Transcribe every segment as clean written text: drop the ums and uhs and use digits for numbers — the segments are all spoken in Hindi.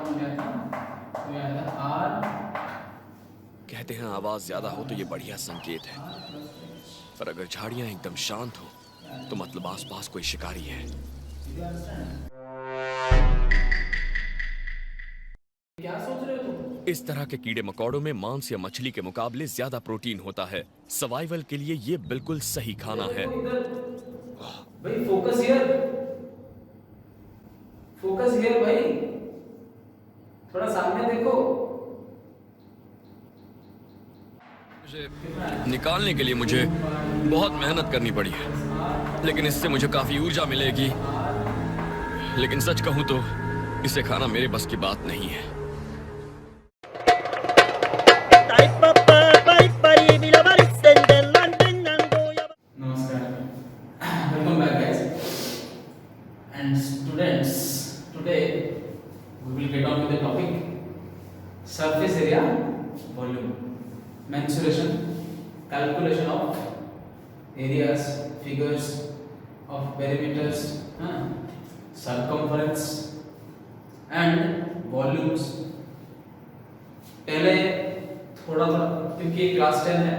हो गया था, तो ये आया था आर कहते हैं आवाज ज्यादा हो तो ये बढ़िया संकेत है, आर प्लस एच। पर अगर झाड़ियां एकदम शांत हो तो मतलब आसपास कोई शिकारी है। You understand? क्या सोच रहे हो तुम? इस तरह के कीड़े मकोड़ों में मांस या मछली के मुकाबले ज्यादा प्रोटीन होता है। सर्वाइवल के लिए ये बिल्कुल सही खाना इधर है। देखो इधर, भाई फोकस हियर, फोकस हियर भाई, थोड़ा सामने देखो। कितना है? निकालने के लिए मुझे बहुत मेहनत करनी पड़ी है, लेकिन इससे मुझे काफी ऊर्जा मिलेगी। लेकिन सच कहूं तो इसे खाना मेरे बस की बात नहीं है। नमस्कार, welcome back guys and students. Today we will get on with the topic surface area volume, mensuration, calculation of areas, figures of perimeters, circumference and volumes। पहले थोड़ा थोड़ा, क्योंकि क्लास 10 है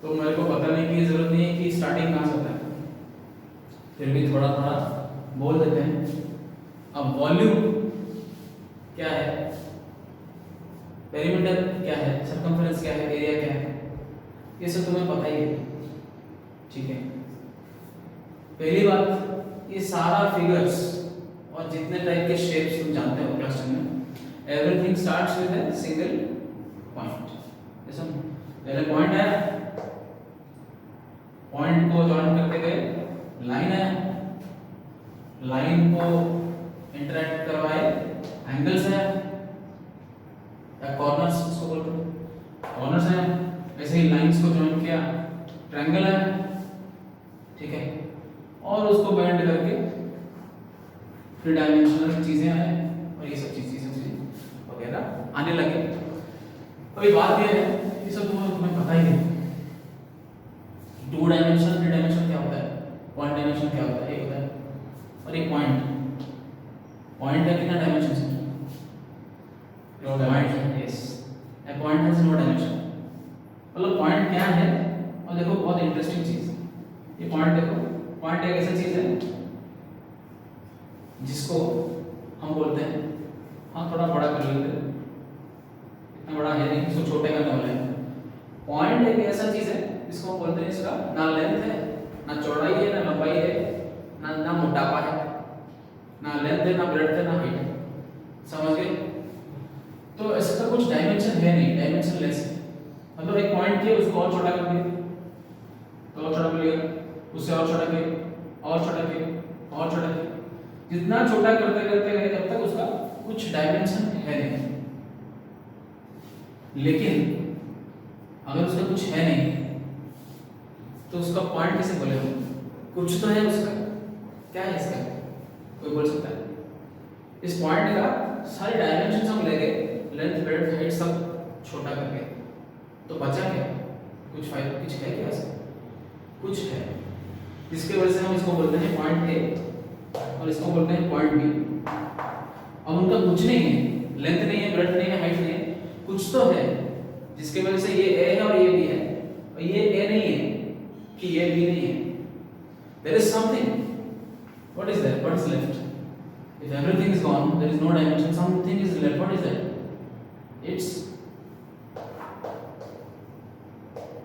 तो मेरे को बताने की जरूरत नहीं है कि स्टार्टिंग कहाँ से होता है, फिर भी थोड़ा थोड़ा बोल देते हैं। अब वॉल्यूम क्या है, पेरीमीटर क्या है, सर्कमफ्रेंस क्या है, एरिया क्या है, ये सब तुम्हें पता ही है, ठीक है। पहली बात, ये सारा फिगर्स और जितने टाइप के शेप्स तुम जानते हो क्लास में, everything starts with a single point. जैसे पहले पॉइंट है, पॉइंट को जॉइन करते गए लाइन है, लाइन को इंटरैक्ट करवाए एंगल्स है या कॉर्नर्स, उसको बोलते हैं कॉर्नर्स है। ऐसे ही लाइंस को जॉइन किया ट्रायंगल है, ठीक है। और उसको बेंड करके थ्री डायमेंशनल चीजें हैं और ये सब चीजें वगैरह आने लगे। अभी बात यह है, ये सब तुम्हें पता ही है, टू डायमेंशन थ्री डायमेंशन क्या होता है, वन डायमेंशन क्या होता है, एक होता है। और एक पॉइंट, पॉइंट है कितना डायमेंशन है? No dimension, yes, a point has no dimension. मतलब पॉइंट क्या है, और देखो बहुत इंटरेस्टिंग चीज, ये पॉइंट देखो, पॉइंट एक ऐसा चीज है जिसको हम बोलते हैं, हाँ थोड़ा बड़ा कर लेते हैं, इतना बड़ा है नहीं, इसको छोटे करने वाले हैं। पॉइंट एक ऐसा चीज है जिसको हम बोलते हैं, इसका ना लेंथ है, ना चौड़ाई है, ना लंबाई है, ना मोटापा है, ना लेंथ है, ना ब्रेड्थ है, ना हाइट है। समझ गए? तो इसका कुछ डायमेंशन है नहीं, डायमेंशन लेस है। मतलब एक पॉइंट किया, उसको और छोटा कर दिया, तो और छोटा कर लिया, उससे और छोटा किया, और छोटा किया, और छोटा किया, जितना छोटा करते करते गए तब तक उसका कुछ डायमेंशन है नहीं। लेकिन अगर उसका कुछ है नहीं तो उसका पॉइंट कैसे बोलेगा? कुछ तो है उसका, क्या है इसका, कोई बोल सकता है? इस पॉइंट का सारी डायमेंशन हम ले गए, लेंथ ब्रेड्थ हाइट सब छोटा करके, तो बचा क्या? कुछ फायदा, कुछ है क्या इसका? कुछ है, जिसके वजह से हम इसको बोलते हैं पॉइंट ए और इसको बोलते हैं पॉइंट बी। अब उनका कुछ नहीं है, लेंथ नहीं है, ब्रेड्थ नहीं है, हाइट नहीं है, कुछ तो है जिसके वजह से ये ए है और ये बी है, और ये ए नहीं है कि ये बी नहीं है। There is something, what is that, what is left? If everything is gone, there is no dimension, something is left. What is that? It's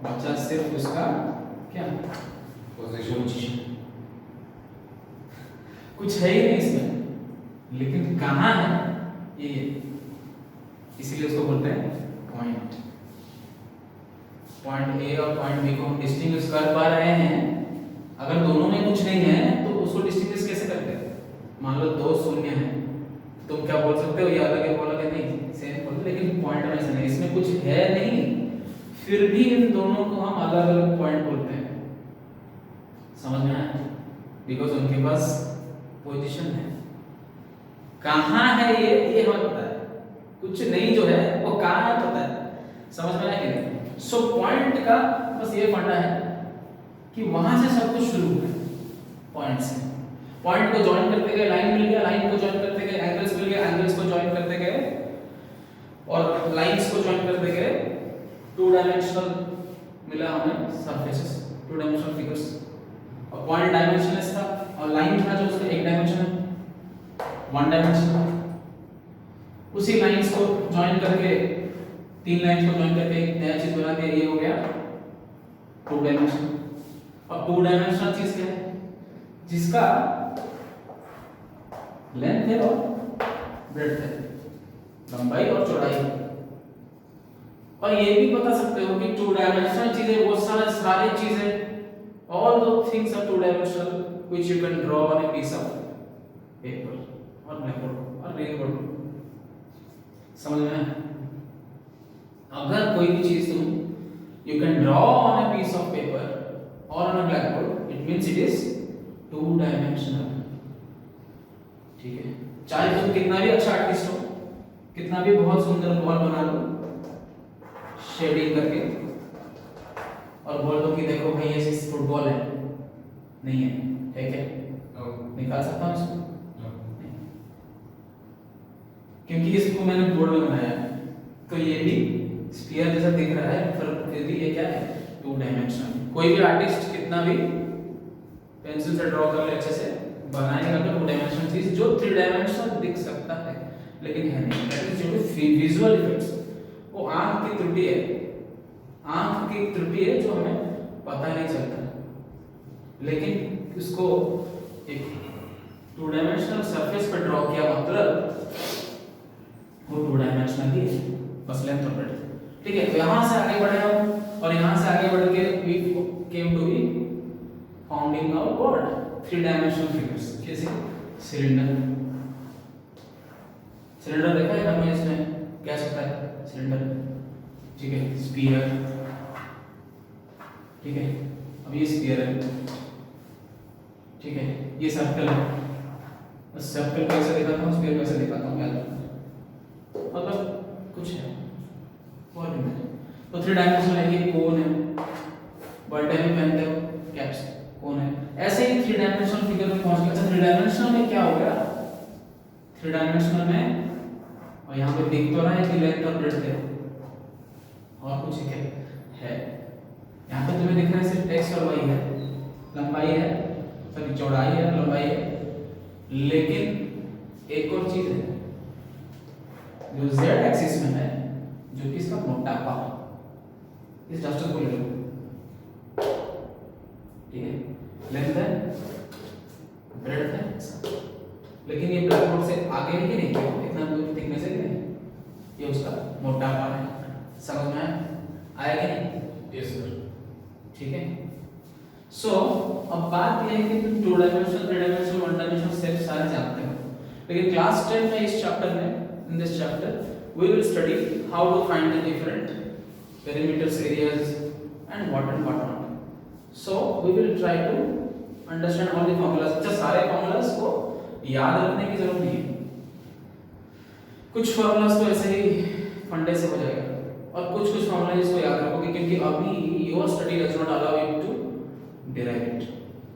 बचा सिर्फ उसका क्या? पोजीशन। कुछ है ही नहीं इसमें, लेकिन कहाँ है ये, इसीलिए उसको बोलते हैं पॉइंट। पॉइंट ए और पॉइंट बी को हम डिस्टिंग्विश कर पा रहे हैं। अगर दोनों में कुछ नहीं है तो उसको डिस्टिंग्विश कैसे करते हैं? मान लो दो शून्य है, तुम क्या बोल सकते हो, ये अलग है, बोलोगे नहीं सेम बोलो, लेकिन पॉइंट में ऐसा नहीं, इसमें कुछ है नहीं, फिर भी इन दोनों को हम अलग अलग पॉइंट बोलते हैं। समझ में आया? बिकॉज उनके पास पोजीशन है। कहाँ है ये हमें पता है, कुछ नहीं जो है वो कहाँ है पता है। समझ में आया कि नहीं? सो पॉइंट का बस ये फंडा है कि वहां से सब कुछ शुरू है, पॉइंट से। पॉइंट को ज्वाइन करते गए, लाइन मिल गया, लाइन को ज्वाइन करते गए, एंगल्स मिल गए, एंगल्स को ज्वाइन करते गए, और लाइंस को ज्वाइन करते गए, टू डायमेंशनल मिला हमें सरफेसेस, टू डायमेंशनल फिगर्स। और पॉइंट डायमेंशनलेस था और लाइन था जो उसका एक डायमेंशनल, वन डायमेंशनल। उसी लाइंस को ज्वाइन करके, तीन लाइंस को ज्वाइन करके एक नया चीज बना दिया, ये हो गया टू डायमेंशनल। अब टू डायमेंशनल चीज क्या है? जिसका लेंथ है और ब्रेड्थ है, लंबाई और चौड़ाई। और ये भी बता सकते हो कि टू डायमेंशनल चीजें वो सारी चीजें, all the things are two dimensional which you can draw on a piece of paper or blackboard or green board। समझ में आया? अगर कोई भी चीज तुम you can draw on a piece of paper or on a blackboard, it means it is two dimensional। ठीक है, चाहे तुम कितना भी अच्छा आर्टिस्ट हो, कितना भी बहुत सुंदर बॉल बना लो शेडिंग करके, और बोल दो कि देखो भाई ये फुटबॉल है, नहीं है क्या? निकाल सकता हूँ इसको? नहीं। क्योंकि इसको मैंने बोर्ड में बनाया है, तो ये भी स्फीयर जैसा दिख रहा है, फिर भी ये क्या है? Two dimensional. कोई भी आर्टिस्ट कितना भी पेंसिल से ड्रॉ कर ले, अच्छे से बनाएगा तो टू डायमेंशनल चीज जो थ्री डायमेंशनल दिख सकता है लेकिन है नहीं। That is due to visual effects. वो आंख की त्रुटि है, आंख की त्रुटि है जो हमें पता नहीं चलता, लेकिन उसको एक टू डायमेंशनल सरफेस पर ड्रॉ किया मतलब वो टू डायमेंशनल ही है, बस लेंथ और ब्रेड्थ। ठीक है, तो यहाँ से आगे बढ़े हम, और यहाँ से आगे बढ़ के we came to be founding our world, three dimensional figures. कैसे? सिलेंडर। सिलेंडर देखा है हमने, इसमें क्या होता है? सिलेंडर। ठीक है, स्फीयर। ठीक है, अब ये स्फीयर है, ठीक है, ये सर्कल है। बस सर्कल कैसे दिखाता हूँ, स्फीयर कैसे दिखाता हूँ, याद रखना, मतलब कुछ है वॉल्यूम है। तो थ्री डायमेंशनल है, ये कोन है, बर्थडे में पहनते हो कैप्स, कोन है। ऐसे ही थ्री डायमेंशनल फिगर में पहुंच गया। थ्री डायमेंशनल में क्या हो गया? थ्री डायमेंशनल में, और यहाँ पे दिख तो रहा है कि लेंथ और ब्रेड्थ है, और कुछ क्या है? यहाँ पे तुम्हें दिख रहा है सिर्फ एक्स और वाई है, लंबाई है, सॉरी चौड़ाई है, लंबाई है, लेकिन एक और चीज है जो जेड एक्सिस में है, जो कि इसका मोटापा। इस डस्टर को ले लो, ठीक है, लेंथ है, ब्रेड्थ है, लेकिन ये ब्लैकबोर्ड से आगे है कि नहीं, इतना दूर थिकनेस है कि नहीं, ये उसका मोटापा है। समझ में आया कि नहीं? Yes sir. ठीक है, सो अब बात यह है कि तुम two dimensional, three dimensional, one dimensional shape सारे जानते हो, लेकिन क्लास 10 में इस चैप्टर में, in this chapter we will study how to find the different perimeters, areas and what not. So we will try to understand all the formulas। अच्छा, सारे formulas को याद रखने की जरूरत नहीं है, कुछ formulas तो ऐसे ही फंडे से हो जाएगा, और कुछ formulas इसको याद रखोगे क्योंकि अभी your study does not allow you to derive it।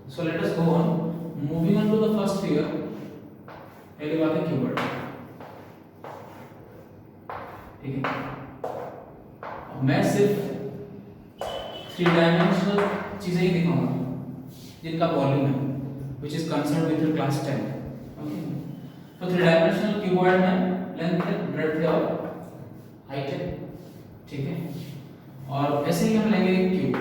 So let us go on, moving on to the first figure। पहली बात है क्यूबॉइड, ठीक है। अब मैं सिर्फ थ्री डायमेंशनल चीजें ही दिखाऊंगा जिनका वॉल्यूम है, which is concerned with your class 10। Okay, तो थ्री डायमेंशनल क्यूबॉइड में लेंथ है, ब्रेड्थ है और हाइट है, ठीक है। और ऐसे ही हम लेंगे क्यूब,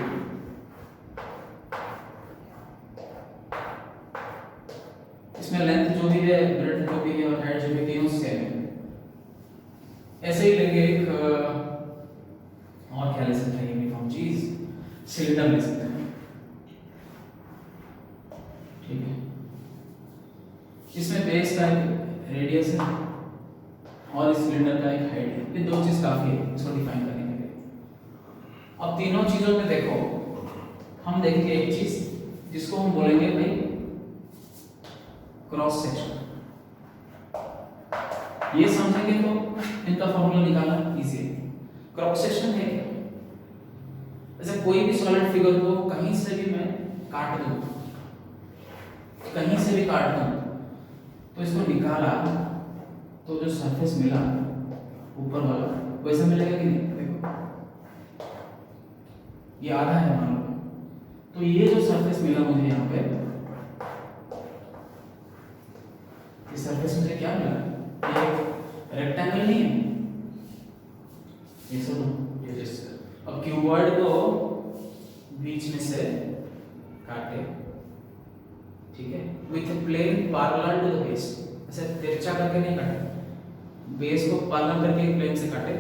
इसमें लेंथ जो भी है, ब्रेड्थ जो भी है और हाइट जो भी, तीनों सेम है। ऐसे ही लेंगे एक और क्या ले सकते हैं यूनिफॉर्म चीज, सिलेंडर ले सकते हैं, ठीक है। इसमें बेस का एक रेडियस है और इस सिलेंडर का एक हाइट है, ये दो चीज काफी है इसको डिफाइन करने के लिए। अब तीनों चीजों में देखो, हम देखेंगे एक चीज जिसको हम बोलेंगे भाई क्रॉस सेक्शन। ये समझेंगे तो इनका फॉर्मूला निकालना इजी है। क्रॉस सेक्शन है क्या? जैसे कोई भी सॉलिड फिगर को कहीं से भी मैं काट दूं, कहीं से भी काट दूं तो इसको निकाला तो जो सरफेस मिला ऊपर वाला वैसा मिलेगा कि नहीं? देखो ये आधा है मान लो, तो ये जो सरफेस मिला मुझे यहाँ पे, ये सरफेस मुझे क्या मिला? ये रेक्टेंगल नहीं है, ये सुनो। Yes sir. अब क्यूबॉइड को बीच में से काटे, ठीक है, with a plane parallel to the base, ऐसे तिरछा करके नहीं काटे, बेस को पैरेलल करके एक प्लेन से काटे,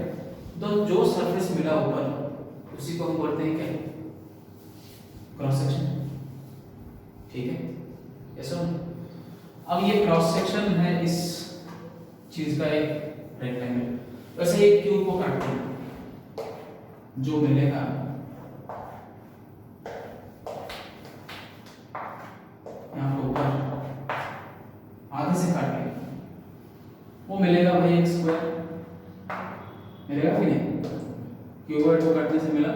तो जो सरफेस मिला ऊपर उसी को हम बोलते हैं क्या? क्रॉस सेक्शन, ठीक है, ये सुनो। अब ये क्रॉस सेक्शन है इस चीज का एक रेक्टेंगल, वैसे एक क्यूब को काटते हैं, जो मिलेगा यहाँ पे ऊपर आधे से काट के वो मिलेगा भाई एक स्क्वायर, मिलेगा कि नहीं? क्यूबॉइड को काटने से मिला,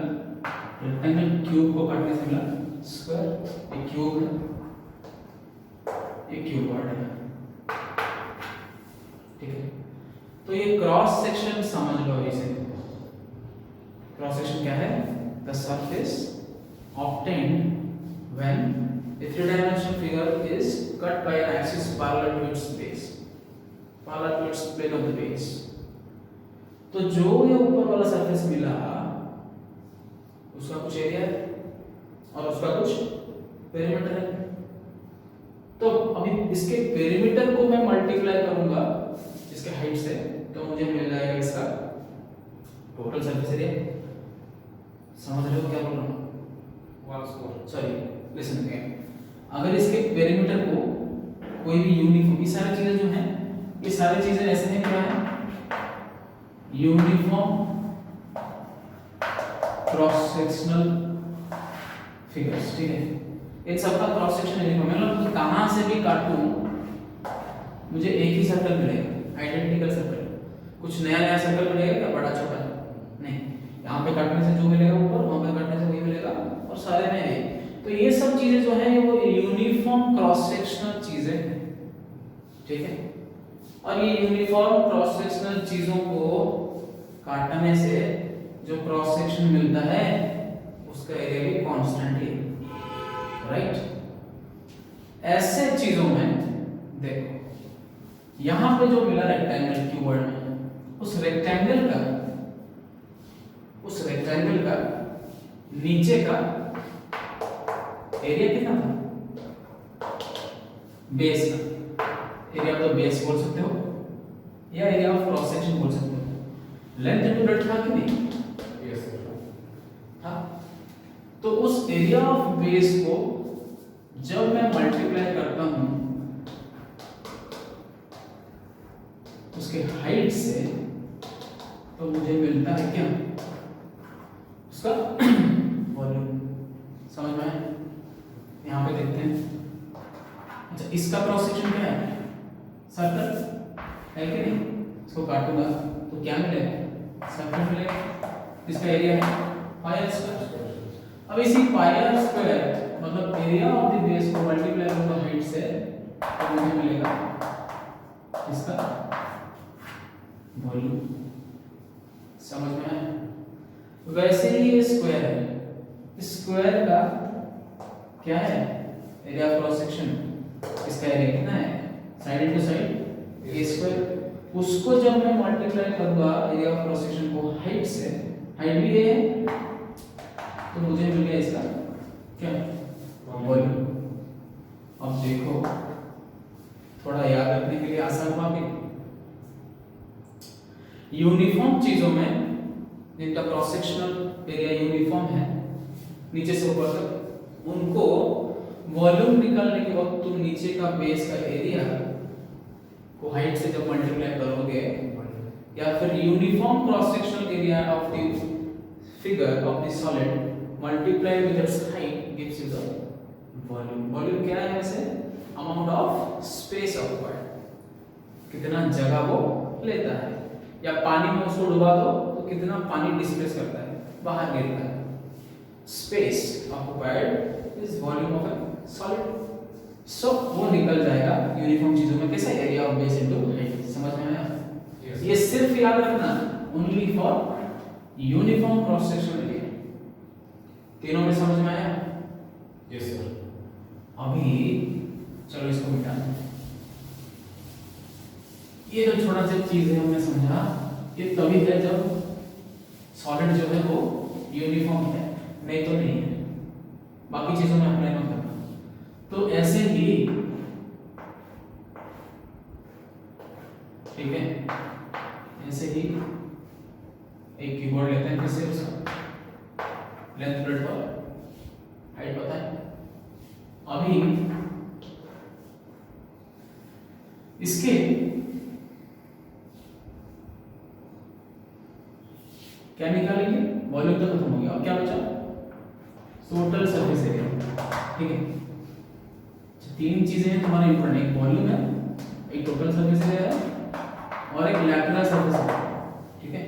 रेक्टेंगल क्यूब को काटने से मिला स्क्वायर, एक क्यूब है, एक क्यूबॉइड है, ठीक है। तो ये क्रॉस सेक्शन समझ लो इसे। क्रॉस सेक्शन क्या है? The surface obtained when a three-dimensional figure is cut by an axis parallel to its base, parallel to its plane of the base। तो जो ये ऊपर वाला सरफेस मिला उसका कुछ एरिया है और उसका कुछ पेरीमीटर है, तो अभी इसके पेरीमीटर को मैं मल्टीप्लाई करूंगा इसके हाइट से, तो मुझे मिल जाएगा इसका टोटल सरफेस एरिया। समझ रहे हो क्या बोल रहा हूँ? Sorry, listen again. अगर इसके पेरीमीटर को कोई भी यूनिफॉर्म, ये सारी चीजें जो हैं, ये सारी चीजें ऐसे हैं क्या है? यूनिफॉर्म क्रॉस सेक्शनल फिगर्स, ठीक है। इन सबका क्रॉस सेक्शन यूनिफॉर्म है, मतलब कहां से भी काटूं मुझे एक ही सर्कल मिलेगा, आइडेंटिकल सर्कल। कुछ नया नया सर्कल मिलेगा क्या? बड़ा छोटा नहीं, यहाँ पे काटने से जो मिलेगा ऊपर, वहां पे काटने से वही मिलेगा, और सारे में है। तो ये सब चीजें जो है वो यूनिफॉर्म क्रॉस सेक्शनल चीजें हैं, ठीक है। और ये यूनिफॉर्म क्रॉस सेक्शनल चीजों को काटने से जो क्रॉस सेक्शन मिलता है उसका एरिया भी कांस्टेंट ही, राइट। ऐसे चीजों में देखो, यहां पे जो मिला रेक्टेंगल क्यूबॉइड में, उस रेक्टेंगल का नीचे का एरिया कितना था? बेस का एरिया, तो बेस बोल सकते हो या एरिया ऑफ क्रॉस सेक्शन बोल सकते हो। लेंथ इनटू ब्रेड्थ था कि नहीं? Yes sir. था। तो उस एरिया ऑफ बेस को जब मैं मल्टीप्लाई करता हूं उसके हाइट से, तो मुझे मिलता है क्या? उसका वॉल्यूम। समझ में आया? यहाँ पे देखते हैं। अच्छा, इसका क्रॉस सेक्शन क्या है? सर्कल है कि नहीं? इसको काटूंगा तो क्या मिलेगा? सर्कल मिलेगा। इसका एरिया है पाई स्क्वायर। अब इसी पाई स्क्वायर मतलब एरिया ऑफ द बेस को मल्टीप्लाई करूंगा हाइट से, तो मुझे मिलेगा इसका वॉल्यूम। समझ में आया? वैसे ही ये स्क्वायर है, स्क्वायर का क्या है? Area of cross section. इसका एरिया कितना है? साइड इनटू साइड ए स्क्वायर। उसको जब मैं मल्टीप्लाई करूंगा एरिया ऑफ क्रॉस सेक्शन को हाइट से, हाइट भी ये है, तो मुझे मिल गया इसका क्या? वॉल्यूम। अब देखो, थोड़ा याद रखने के लिए आसान हुआ कि यूनिफॉर्म चीजों में जिनका क्रॉस सेक्शनल एरिया यूनिफॉर्म है नीचे से ऊपर तक, उनको वॉल्यूम निकालने के वक्त तुम नीचे का बेस का एरिया को हाइट से जब मल्टीप्लाई करोगे, या फिर uniform cross sectional area of the figure of the solid multiply with its height gives you the volume. Volume क्या है? वैसे अमाउंट ऑफ स्पेस ऑक्युपाइड, कितना जगह वो लेता है, या पानी में उसको डुबा दो तो कितना पानी डिस्प्लेस करता है, बाहर गिरता है। Space occupied is volume of a solid, so वो निकल जाएगा यूनिफॉर्म चीजों में कैसे, area of base into height. समझ में आया? ये सिर्फ याद रखना only for uniform cross sectional area. तीनों में समझ में आया? Yes sir. अभी चलो इसको मिटा दें। ये जो छोटा सा चीज है हमने समझा, ये तभी है जब सॉलिड जो है वो यूनिफॉर्म है, नहीं तो नहीं है। बाकी चीजों में अप्लाई मत करना। तो ऐसे ही ठीक है, ऐसे ही एक कीबोर्ड लेते हैं, किससे उसका लेंथ ब्रेड्थ और हाइट पता है। अभी इसके क्या निकालेंगे, वॉल्यूम तो खत्म हो गया, अब क्या बचा, टोटल सरफेस एरिया। ठीक है, तीन चीजें हैं तुम्हारे इंपॉर्टेंट, एक वॉल्यूम है, एक टोटल सरफेस एरिया है और एक लैटरल सरफेस एरिया। ठीक है,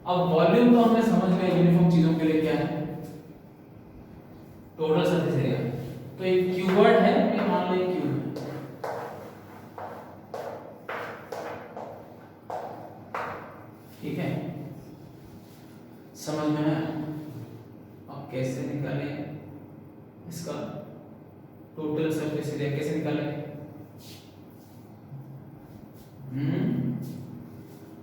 अब वॉल्यूम तो हमने समझ लिया यूनिफॉर्म चीजों के लिए क्या है, टोटल सरफेस एरिया। तो एक क्यूबॉइड है, ये मान लो क्यूब है, ठीक है, समझ में आया? अब कैसे निकालें इसका टोटल सरफेस एरिया, कैसे निकालें?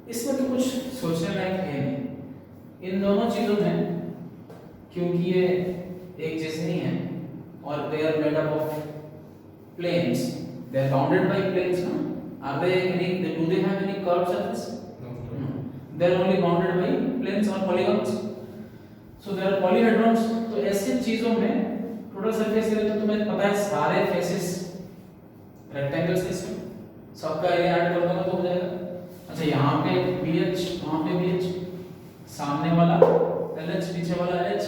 इसमें तो कुछ सोचने लायक है नहीं इन दोनों चीजों में, क्योंकि ये एक जैसे नहीं है और they are made up of planes, they are bounded by planes. ना are they any, do they have any curve surface? They are only bounded by planes or polygons. So there are polyhedrons. तो ऐसी चीजों में टोटल सरफेस एरिया तो तुम्हें पता है, सारे फेसेस रेक्टेंगल्स इसमें सबका एरिया ऐड कर दोगे तो हो जाएगा। अच्छा, यहाँ पे BH, वहाँ पे BH, सामने वाला LH, पीछे वाला LH,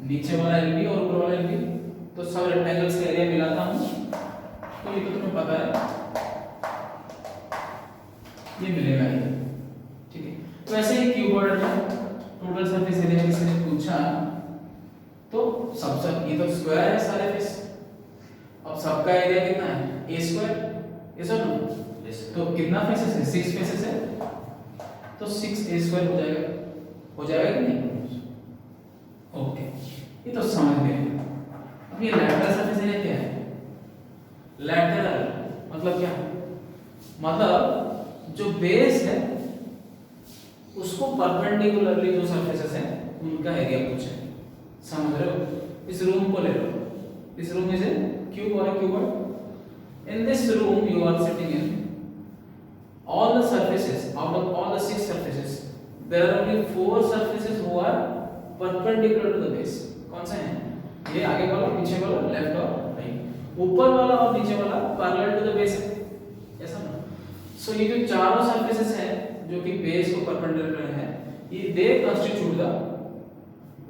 नीचे वाला LB और ऊपर वाला LB, तो सब रेक्टेंगल्स का एरिया मिलाता हूँ तो ये तो तुम्हें पता है, ये मिलेगा ही। ठीक है, तो ऐसे ही क्यूबॉइड में टोटल सरफेस एरिया किसी ने पूछा तो सबसे, ये तो स्क्वायर है सारे फेस, अब सबका एरिया कितना है, ए स्क्वायर, यस और नो? तो कितना फेसेस है, 6 फेसेस है, तो 6a स्क्वायर हो जाएगा कि नहीं? ओके, ये तो समझ गए। अब ये लैटरल सरफेस एरिया क्या है? लैटरल मतलब क्या, मतलब जो बेस है उसको परपेंडिकुलरली जो सरफेसेस हैं उनका एरिया पूछे। समझ रहे हो? इस रूम को ले लो, this room is a cube or a cuboid. In this room you are sitting in, all the surfaces, out of all the 6 surfaces, there are only 4 surfaces who are perpendicular to the base. कौन से हैं? ये आगे वाला, पीछे वाला, लेफ्ट और राइट। ऊपर वाला और नीचे वाला पैरेलल टू द बेस है, ऐसा ना? सो ये जो चारों सरफेसेस हैं जो कि बेस को परपेंडिकुलर है, ये दे constitute the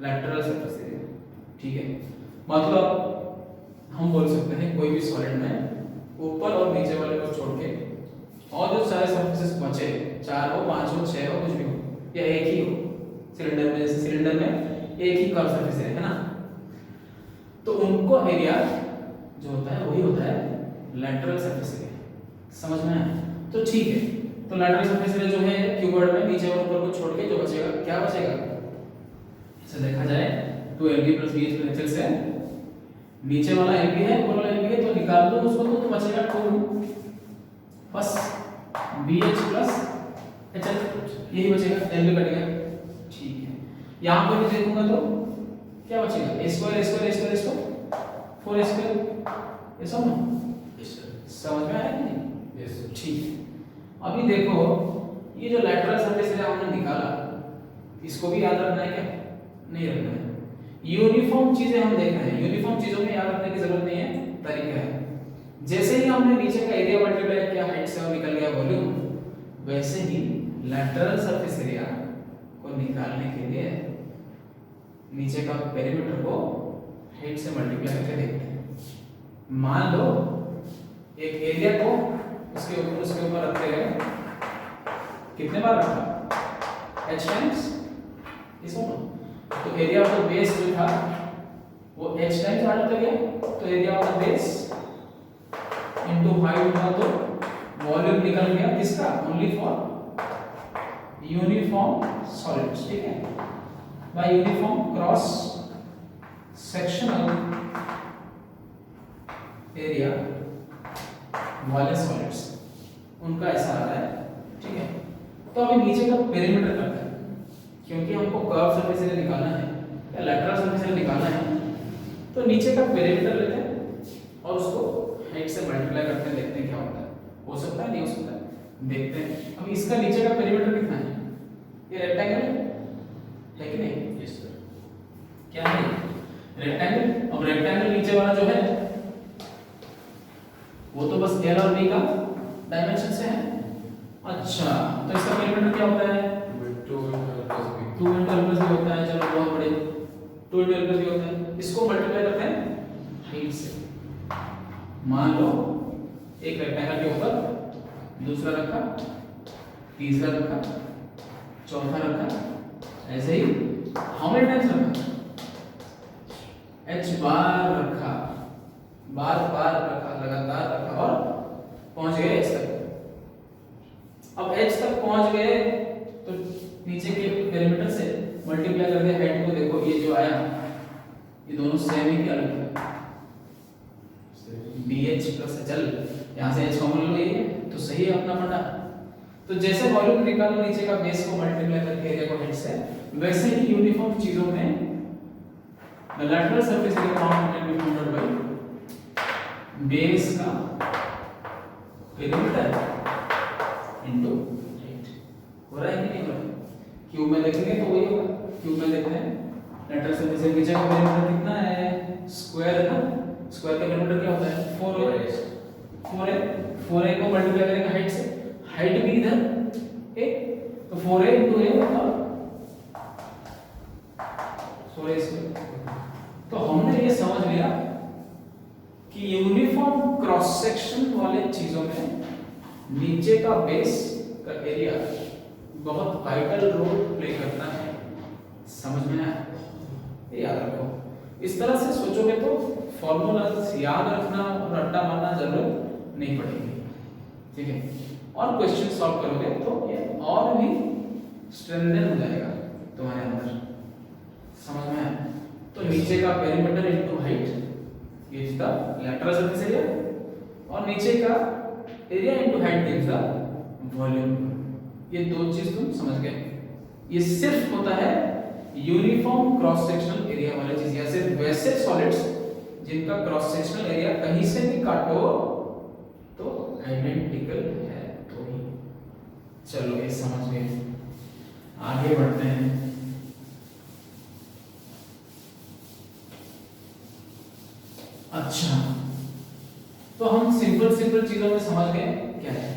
lateral surface area. ठीक है, मतलब हम बोल सकते हैं कोई भी सॉलिड में ऊपर और नीचे वाले को छोड़ के और जो सारे सरफेसेस बचे, 4 हो, 5 हो, 6 हो, कुछ भी हो, या एक ही हो, सिलेंडर में, जैसे सिलेंडर में एक ही कर्व सरफेस है ना, तो उनको एरिया जो होता है वही होता है लैटरल सरफेस एरिया। समझ में आया? तो ठीक है, तो लैटरल सरफेस एरिया जो है क्यूबॉइड में नीचे और ऊपर को छोड़ के जो बचेगा, क्या बचेगा, इसे देखा जाए तो LB + BH + HL से नीचे वाला LB है, ऊपर वाला LB है, तो निकाल दो उसको, तो बचेगा 2 बस BH + HL, यही बचेगा, LB कटेगा। ठीक है, यहाँ पे भी देखूंगा तो क्या बचेगा, a square, a square, a square, a square, 4a square, ये सब ना? समझ में आया कि नहीं? यस। ठीक है, अभी देखो ये जो लैटरल सरफेस एरिया हमने निकाला, इसको भी याद रखना है क्या? नहीं रखना है। यूनिफॉर्म चीजें हम देख रहे हैं, यूनिफॉर्म चीजों में याद रखने की जरूरत नहीं है, तरीका है। जैसे ही हमने नीचे का एरिया मल्टीप्लाई किया हाइट से और निकल गया वॉल्यूम, वैसे ही लैटरल सरफेस एरिया को निकालने के लिए नीचे का पेरीमीटर को हाइट से मल्टीप्लाई करके देखते हैं। मान लो एक एरिया को उसके ऊपर रखते हैं, कितने बार रखा, h टाइम्स, इसको तो एरिया ऑफ द बेस जो था वो h टाइम्स ऐड होता गया, तो area of the base into height होगा तो वॉल्यूम निकल गया किसका, ओनली फॉर यूनिफॉर्म सॉलिड्स, ठीक है, bye uniform cross sectional area वाले सॉलिड्स, उनका ऐसा आ रहा है, ठीक है। तो अभी नीचे का पेरीमीटर करते हैं, क्योंकि हमको कर्व सरफेस एरिया निकालना है या लैटरल सरफेस एरिया निकालना है, तो नीचे का पेरीमीटर लेते हैं और उसको हाइट से मल्टीप्लाई करते हैं, देखते हैं क्या होता है, हो सकता है नहीं हो सकता है, देखते हैं। अब इसका नीचे का पेरीमीटर कितना है, ये रेक्टेंगल है कि नहीं, यस सर, क्या है रेक्टेंगल। अब रेक्टेंगल नीचे वाला जो है वो तो बस L और B का डायमेंशन से है। अच्छा, तो इसका पेरीमीटर क्या होता है, 2 into L plus B होता है, चलो बहुत बड़े 2 into L plus B होता है, इसको मल्टीप्लाई करते हैं हाइट से। मान लो एक रेक्टेंगल के ऊपर दूसरा रखा, तीसरा रखा, चौथा रखा, ऐसे ही हाउ मेनी टाइम्स रखा, h बार रखा, बार बार रखा, लगातार रखा और पहुंच गए h तक। अब h तक पहुंच गए तो नीचे के पेरीमीटर से मल्टीप्लाई कर दिया हाइट को, देखो ये जो आया ये दोनों सेम ही क्या लिखा है, bh plus hL, यहां से h कॉमन लो, ये तो सही है अपना फंडा। तो जैसे वॉल्यूम निकालो नीचे का बेस को मल्टीप्लाई करके एरिया को हाइट से, वैसे ही यूनिफॉर्म चीजों में the lateral surface area found can be founded by base का पेरीमीटर इनटू हाइट। हो रहा है कि नहीं हो रहा है, क्यूब में देखेंगे तो वही होगा, क्यूब में देखते हैं लैटरल सरफेस एरिया नीचे का पेरीमीटर कितना है, स्क्वायर है ना, स्क्वायर का पेरीमीटर क्या होता है 4a को मल्टीप्लाई करेंगे हाइट से, हाइट भी इधर a, तो 4a into a होगा 4a स्क्वायर। तो हमने ये समझ लिया कि यूनिफॉर्म क्रॉस सेक्शन वाले चीजों में नीचे का बेस का एरिया बहुत वाइटल रोल प्ले करता है, समझ में आया, ये याद रखो। इस तरह से सोचोगे तो फॉर्मूला याद रखना और रट्टा मारना जरूरत नहीं पड़ेगी, ठीक है। और क्वेश्चन सॉल्व करोगे तो ये और भी स्ट्रेंथन हो जाएगा तुम्हारे अंदर, समझ में आया। तो नीचे का perimeter into height gives the lateral surface area, और नीचे का area into height gives the volume. ये दो चीज तुम समझ गए। ये सिर्फ होता है यूनिफॉर्म क्रॉस सेक्शनल एरिया वाले चीज, या सिर्फ वैसे सॉलिड्स जिनका क्रॉस सेक्शनल एरिया कहीं से भी काटो तो आइडेंटिकल है, तो ही। चलो ये समझ गए, आगे बढ़ते हैं। अच्छा, तो हम सिंपल चीजों में समझ गए क्या है।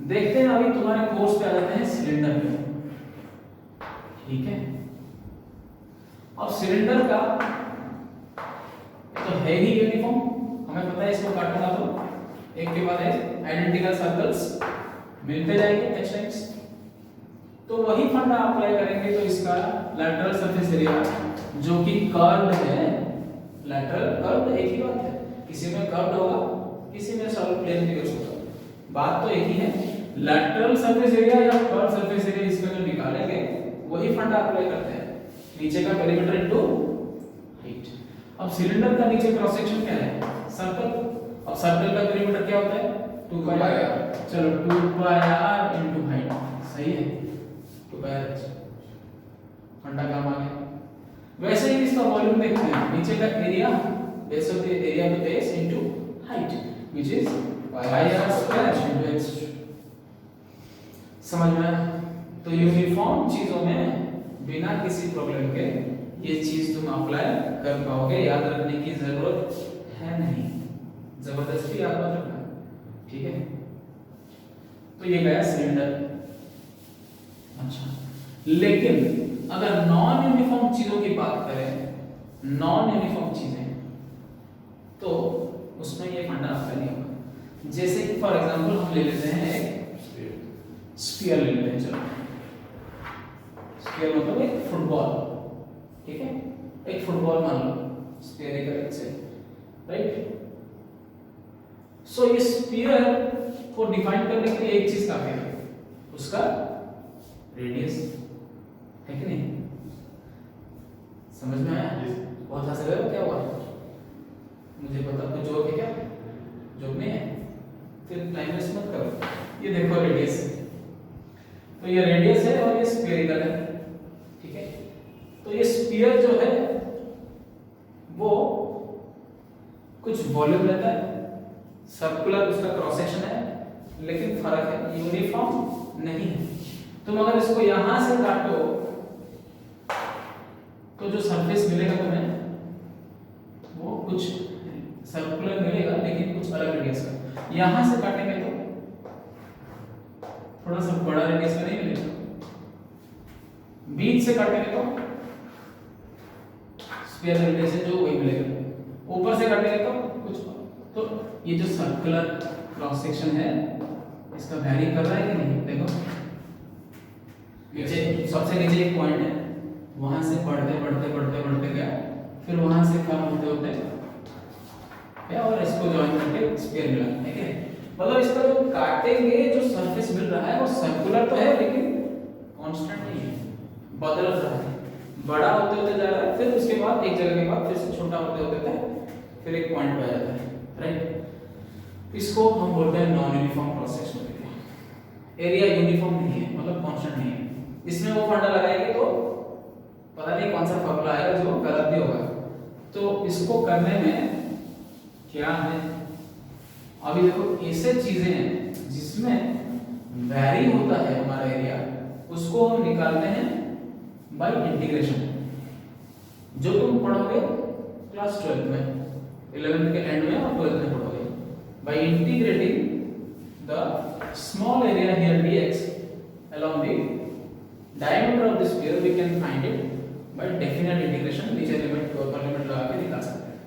देखते हैं अभी तुम्हारे कोर्स पे आ जाते हैं सिलेंडर पे, ठीक है। अब सिलेंडर का तो है ही यूनिफॉर्म, हमें पता है इसको काटूंगा तो एक के बाद एक आइडेंटिकल सर्कल्स मिलते जाएंगे नेक्स्ट टाइम्स। तो वही फंडा अप्लाई करेंगे तो इसका लैटरल सरफेस एरिया जो कि कर्व्ड है, लैटरल कर्व्ड एक ही बात है, किसी में कर्व्ड होगा किसी में सॉलिड प्लेन फिगर्स होगा, बात तो एक ही है। लैटरल सरफेस एरिया या कर्व सरफेस एरिया इसका जो निकालेंगे वही फंडा अप्लाई करते हैं, नीचे का पेरीमीटर इनटू हाइट। अब सिलेंडर का नीचे क्रॉस सेक्शन क्या है, सर्कल। अब सर्कल का पेरीमीटर क्या होता है 2 पाई r, चलो 2 पाई r इनटू हाइट, सही है 2 पाई r, फंडा काम आ गया। वैसे ही इसका वॉल्यूम देखते हैं, नीचे का area base of the area of the base into height which is pi r square into x। समझ में आया। तो यूनिफॉर्म चीजों में बिना किसी प्रॉब्लम के ये चीज तुम अप्लाई कर पाओगे, याद रखने की जरूरत है नहीं, जबरदस्ती याद मत रखना, ठीक है। तो ये गया सिलेंडर। अच्छा, लेकिन अगर नॉन यूनिफॉर्म चीजों की बात करें, नॉन यूनिफॉर्म चीजें, तो उसमें ये फंडा अप्लाई नहीं होगा। जैसे कि फॉर एग्जांपल हम ले लेते हैं एक स्फीयर ले लेते हैं, चलो स्फीयर मतलब एक फुटबॉल, ठीक है, एक फुटबॉल मान लो स्फीयरिकल से। राइट। सो इस स्फीयर को डिफाइन करने के लिए एक चीज काफी है, उसका रेडियस, है कि नहीं? समझ में आया? बहुत हंस रहे हो, क्या हुआ? मुझे पता, कुछ जोक है क्या? जोक नहीं है? फिर टाइम वेस्ट मत करो। ये देखो रेडियस, तो ये रेडियस है और ये स्फीयरिकल है, ठीक है। तो ये स्फीयर जो है वो कुछ वॉल्यूम लेता है, सर्कुलर उसका क्रॉस सेक्शन है, लेकिन फर्क है, यूनिफॉर्म नहीं है। तुम अगर इसको यहां से काटो तो जो सरफेस मिलेगा तुम्हें वो कुछ सर्कुलर मिलेगा, लेकिन कुछ अलग रेडियस का। यहां से काटेंगे तो थोड़ा सा बड़ा रेडियस का नहीं मिलेगा, बीच से काटेंगे तो स्फीयर रेडियस है जो वही मिलेगा, ऊपर से काटेंगे तो कुछ। तो ये जो सर्कुलर क्रॉस सेक्शन है इसका वैरी कर रहा है कि नहीं? देखो नीचे, सबसे नीचे एक पॉइंट है, वहां से बढ़ते बढ़ते बढ़ते बढ़ते गया, फिर वहां से कम होते होते क्या, और इसको जॉइन करके स्फीयर मिला, ठीक है। मतलब इसका जो काटेंगे जो सरफेस मिल रहा है वो सर्कुलर तो है, लेकिन कांस्टेंट नहीं है, बदल रहा है, बड़ा होते होते जा रहा है, फिर उसके बाद एक जगह के बाद फिर से छोटा होते होते फिर एक पॉइंट पे आ जाता है, राइट। इसको हम बोलते हैं non uniform cross section. Area uniform नहीं है, मतलब कांस्टेंट नहीं है। इसमें वो फंडा लगाएंगे तो पता नहीं कौन सा फॉर्मूला आएगा जो गलत भी होगा। तो इसको करने में क्या है, अभी देखो ऐसे चीजें हैं जिसमें वैरी होता है हमारा एरिया, उसको हम निकालते हैं बाय इंटीग्रेशन, जो तुम पढ़ोगे क्लास 12 में, 11th के एंड में और 12th में पढ़ोगे। By integrating the small area here dx along the diameter of the sphere we can find it by definite integration, नीचे लिमिट तो ऊपर लिमिट लगा के निकाल सकते हैं।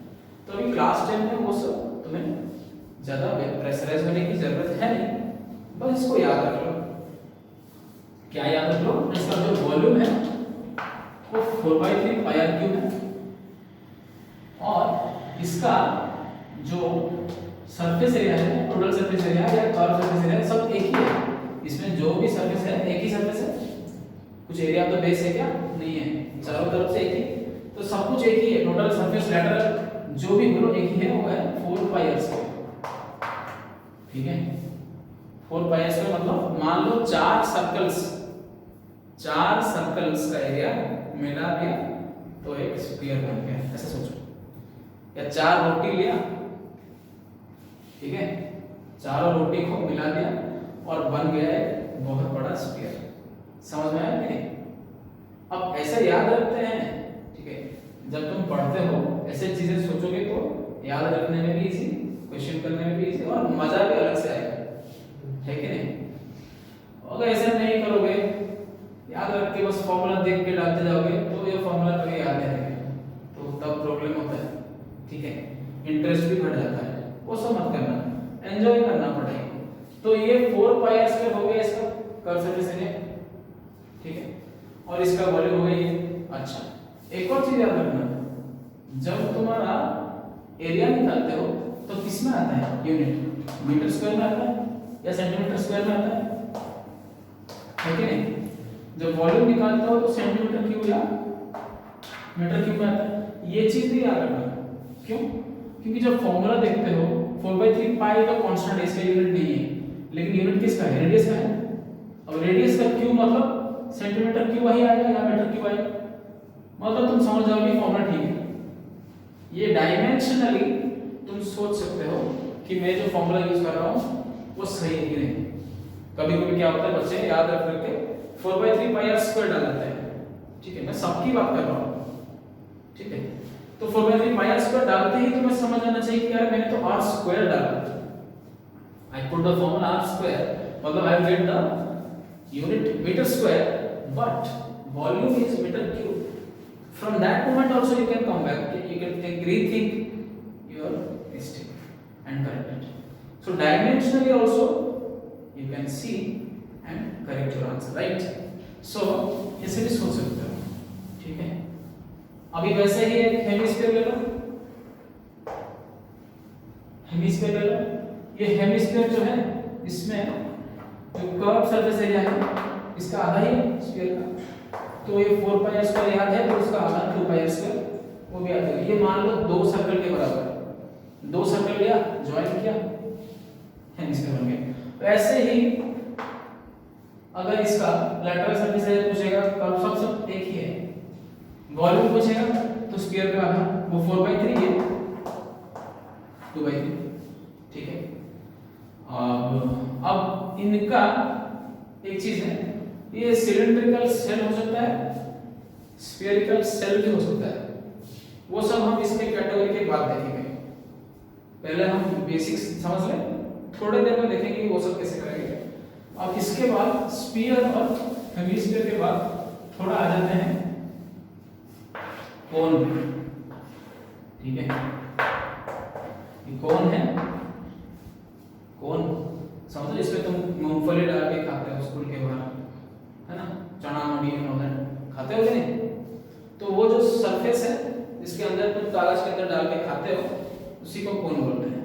तो अभी क्लास 10 में वो सब तुम्हें ज्यादा प्रेशराइज होने की जरूरत है नहीं, बस इसको याद रख लो। क्या याद रख लो? इसका जो वॉल्यूम है वो 4/3 पाई आर क्यूब है, और इसका जो सरफेस एरिया है, टोटल सरफेस एरिया या कर्व सरफेस एरिया, सब एक ही है। इसमें जो भी सरफेस है एक ही सरफेस है, कुछ एरिया ऑफ द बेस है क्या? नहीं है, चारों तरफ से एक ही, तो सब कुछ एक ही है। टोटल सरफेस लैटरल जो भी बोलो एक ही है, वो है 4 पाई आर स्क्वायर, ठीक है। 4 पाई आर स्क्वायर मतलब मान लो 4 सर्कल्स का एरिया मिला दिया तो एक स्फीयर बन गया, ऐसा सोचो। या 4 रोटी लिया, ठीक है, चारों रोटी को मिला दिया और बन गया एक बहुत बड़ा स्फीयर। समझ में आया कि नहीं? अब ऐसे याद रखते हैं, ठीक है, जब तुम पढ़ते हो ऐसे चीजें सोचोगे तो याद रखने में भी इजी, क्वेश्चन करने में भी इजी, और मजा भी अलग से आएगा, है कि नहीं? अगर ऐसे नहीं करोगे, याद रख के बस फॉर्मूला देख के डालते जाओगे तो ये फॉर्मूला कभी याद नहीं रहेगा, तो तब प्रॉब्लम होता है, ठीक है। इंटरेस्ट भी घट जाता है, वो सब मत करना, एंजॉय करना पड़ेगा। तो ये 4 पाई आर स्क्वायर हो गया इसका कर्व सरफेस एरिया, ठीक है, और इसका वॉल्यूम हो गया ये। अच्छा, एक और चीज याद रखना, जब तुम्हारा एरिया निकालते हो तो किस में आता है? यूनिट, मीटर स्क्वायर में आता है या सेंटीमीटर स्क्वायर में आता है कि नहीं? जब वॉल्यूम निकालते हो तो सेंटीमीटर क्यूब या मीटर क्यूब में आता है। ये चीज भी याद रखना, क्यों? क्योंकि जब फॉर्मूला देखते हो 4/3 पाई तो कांस्टेंट है, इसका यूनिट नहीं है, लेकिन यूनिट किसका है? रेडियस का है। अब रेडियस का क्यूब मतलब सेंटीमीटर क्यूब वही आएगा या मीटर क्यूब आएगा, मतलब तुम समझ जाओगे फॉर्मूला ठीक है। ये डायमेंशनली तुम सोच सकते हो कि मैं जो फॉर्मूला यूज कर रहा हूँ वो सही है कि नहीं। कभी कभी क्या होता है, बच्चे याद रख करके 4/3 पाई आर स्क्वायर डाल देते हैं, ठीक है, मैं सबकी बात कर रहा हूँ, ठीक है। तो 4/3 पाई आर स्क्वायर डालते ही तुम्हें समझ आना चाहिए कि यार मैंने तो आर स्क्वायर डाला, I put the formula r square, मतलब I get the unit metre square, but volume is metre cube. From that moment also you can come back, you can rethink your mistake and correct it. So dimensionally also you can see and correct your answer, right? So ऐसे भी सोच सकते हो, ठीक है। अभी वैसे ही एक हेमिस्फीयर ले लो, हेमिस्फीयर ले लो। ये हेमिस्फीयर जो है इसमें जो कर्व सरफेस एरिया है इसका आधा ही स्फीयर का, तो ये 4 पाई स्क्वायर याद है, तो उसका आधा 2 पाई स्क्वायर वो भी याद है। ये मान लो 2 सर्कल के बराबर है, 2 सर्कल लिया ज्वाइन किया हेमिस्फीयर बन गया। तो ऐसे ही अगर इसका लैटरल सरफेस एरिया पूछेगा, कर्व सब एक ही है, वॉल्यूम पूछेगा तो स्फीयर का आधा वो 4/3 है, 2/3, ठीक है। अब इनका एक चीज है, ये सिलिंड्रिकल सेल हो सकता है, स्फेरिकल सेल भी हो सकता है, वो सब हम इसके कैटेगरी के बाद देखेंगे। पहले हम बेसिक्स समझ लें, थोड़े देर में देखेंगे कि वो सब कैसे करेंगे। अब इसके बाद स्फीयर और हेमिस्फीयर के बाद थोड़ा आ जाते हैं कोन, ठीक है। ये कौन है, कौन समझो, इसमें तुम मूंगफली डाल के खाते हो स्कूल के बाहर, है ना, चना मुड़ी वगैरह खाते हो कि नहीं, तो वो जो सरफेस है जिसके अंदर तुम कागज के अंदर डाल के खाते हो उसी को कोन बोलते हैं,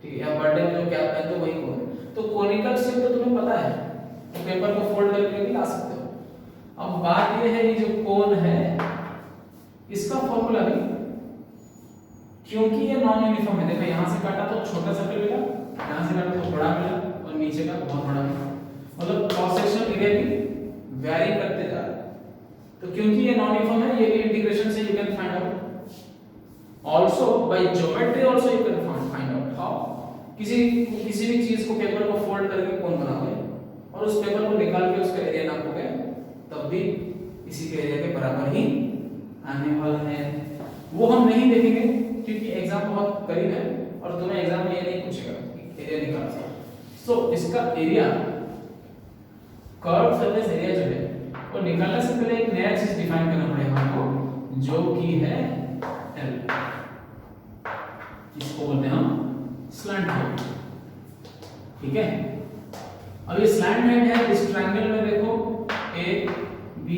ठीक है। या बर्थडे में जो कैप पहनते हो वही कोन है। तो कोनिकल शेप तो तुम्हें पता है, तो पेपर को फोल्ड करके भी ला सकते हो। अब बात ये है, ये जो कोन है इसका फॉर्मूला भी, क्योंकि ये नॉन यूनिफॉर्म है, देखो यहाँ से काटा तो छोटा सर्कल मिला, यहाँ से काटा तो बड़ा मिला, और नीचे का बहुत बड़ा मिला, मतलब क्रॉस सेक्शनल एरिया भी वैरी करते जा रहा है। तो क्योंकि ये नॉन यूनिफॉर्म है, ये भी इंटीग्रेशन से you can find out, also by geometry also you can find out how. किसी भी चीज को पेपर को फोल्ड करके कोन बनाओगे और उस पेपर को निकाल के उसका एरिया नापोगे, तब भी इसी के एरिया के बराबर ही आने वाला है। वो हम नहीं देखेंगे क्योंकि एग्जाम बहुत करीब है और तुम्हें एग्जाम में ये नहीं पूछेगा एरिया निकालना। सो इसका एरिया, कर्व सरफेस एरिया जो है वो निकालने से पहले एक नया चीज डिफाइन करना पड़ेगा हमको, जो कि है एल, इसको बोलते हैं हम स्लैंट हेड, ठीक है। अब ये स्लैंट हेड है, इस ट्रायंगल में देखो A B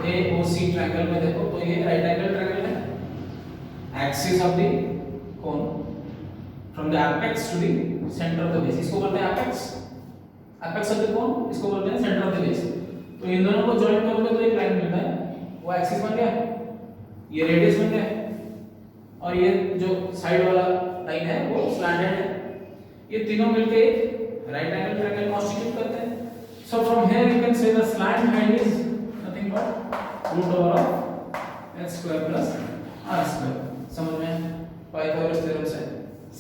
A O C triangle में देखो, तो ये राइट एंगल ट्रायंगल है, axis of the cone from the apex to the centre of the base, इसको बोलते हैं apex, apex of the cone इसको बोलते हैं सेंटर ऑफ द बेस। तो इन दोनों को जॉइन करोगे तो एक लाइन मिलता है, वो एक्सिस बन गया, ये रेडियस बन गया, और ये जो साइड वाला लाइन है वो स्लैंट हेड है। ये तीनों मिलके एक राइट एंगल ट्रायंगल कॉन्स्टिट्यूट करते हैं। So from here you can say the slant height is nothing but root over of x square plus r square. समझ में पाइथागोरस थ्योरम से